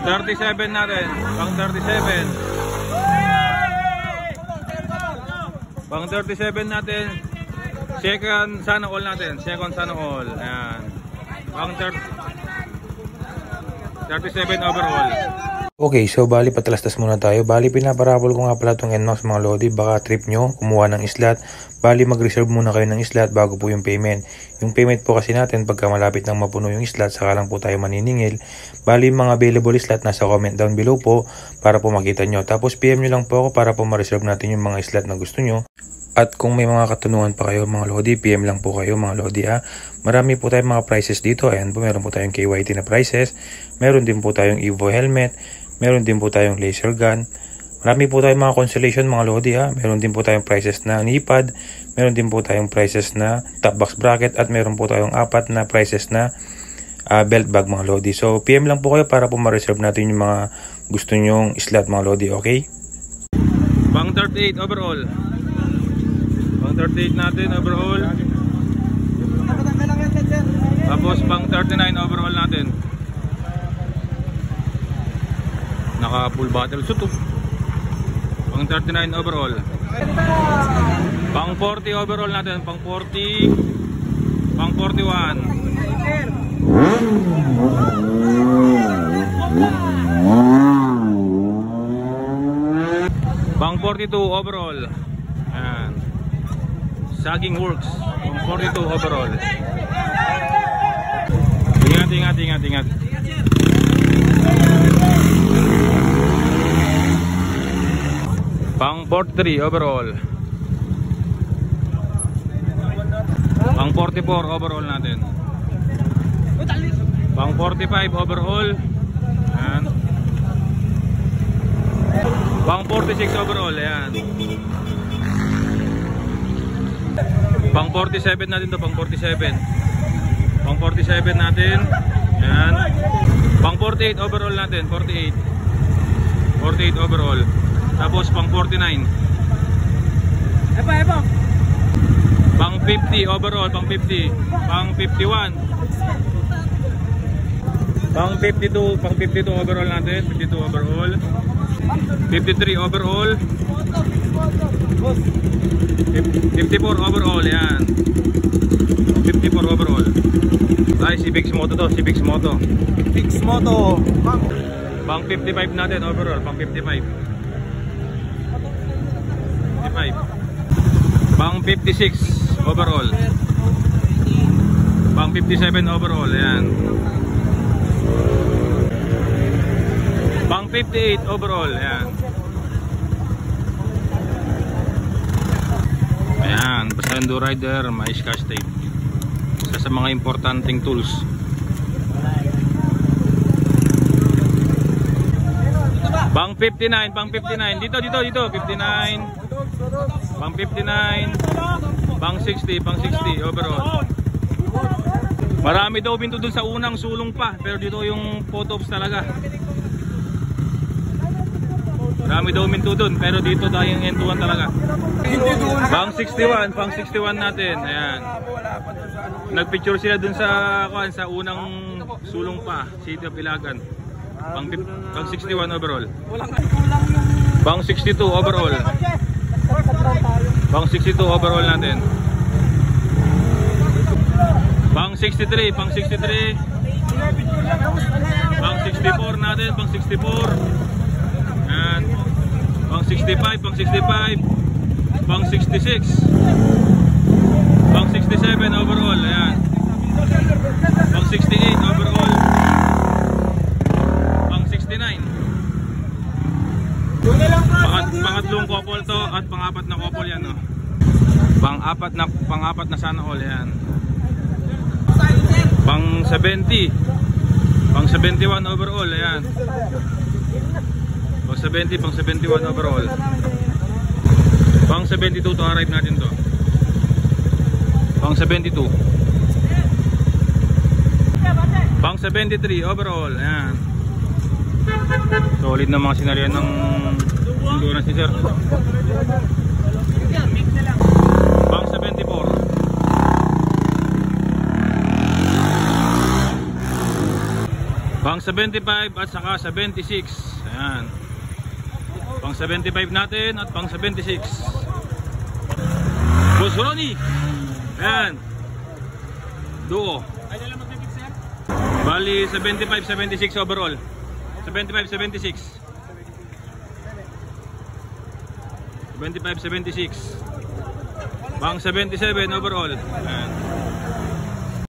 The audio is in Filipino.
37 natin. Pang 37. Pang 37 natin. Second sana all natin. Second sana all. Ayan. Pang 37 overall. Okay, so bali patalastas muna tayo. Bali pinaparabol ko nga pala itong NMAX mga lodi. Baka trip nyo kumuha ng slot. Bali mag-reserve muna kayo ng slot bago po yung payment. Yung payment po kasi natin pagka malapit nang mapuno yung slot, saka lang po tayo maniningil. Bali mga available slot nasa comment down below po para po makita nyo. Tapos PM nyo lang po ako para po ma-reserve natin yung mga slot na gusto nyo. At kung may mga katanungan pa kayo mga lodi, PM lang po kayo mga lodi ha. Marami po tayong mga prices dito. Ayan po, meron po tayong KYT na prices. Meron din po tayong Evo helmet. Meron din po tayong laser gun. Marami po tayong mga constellation mga lodi ha. Meron din po tayong prices na knee-pad. Meron din po tayong prices na top box bracket. At meron po tayong apat na prices na belt bag mga lodi. So PM lang po kayo para po ma-reserve natin yung mga gusto nyong slot mga lodi, okay? Pang 38 overall. Pang 38 natin overall. Tapos pang 39 overall natin. Naka full battle suit oh. Pang 39 overall. Pang 40 overall natin. Pang 40. Pang 41. Pang 42 overall. Ayan. Sagging works. Pang 42 overall. Ingat. Pang 43 overall. Pang 44 overall natin. Pang 45 overall. Ayan. Pang 46 overall. Ayan. Pang 47 natin to. Pang 47. Pang 47 natin. Ayan. Pang 48 overall natin. 48 overall. Tapos pang 49. Epo. Pang 50 overall, pang 50. Pang 51. Pang 52 overall natin, 52 overall. 53 overall. 54 overall, yan. 54 overall. Ay, si Bix Moto to, Bix Moto. Pang 55 natin overall, pang 55. Pang 56 overall. Pang 57 overall, ayan. Pang 58 overall, ayan. Ayan, basta Enduro Rider, may scotch tape. Isa sa mga importanteng tools. Pang 59, dito, 59. Pang 59, pang 60 overall. Marami daw binto dun sa unang sulong pa, pero dito yung photo-ops talaga. Marami daw binto dun, pero dito tayo yung enduan talaga. Pang 61 natin, ayan. Nagpicture sila dun sa unang sulong pa, City of Ilagan. Pang 61 overall. Pang 62 overall. Pang 62 overall natin. Pang 63. Pang 64 natin. Pang 64. And pang 65. Pang 66. Pang 67 overall. Ayan. Pang 68 overall. Pang 69. Pangatlong couple to at pang-apat na couple yan, no? Pang-apat na sana all yan. Pang 70. Pang 71 overall, ayan. Pang 70, pang 71 overall. Pang 72 to arrive natin to. Pang 72. Pang 73 overall, ayan. Solid na mga senaryo ng endurance ni sir. Pang 74. Pang 75 at saka 76. Ayan. Pang 75 natin at pang 76. Boss Ronnie. Ayan. Duo. Bali 75-76 overall. 75-76. 75-76. Pang 77 overall. Ayan.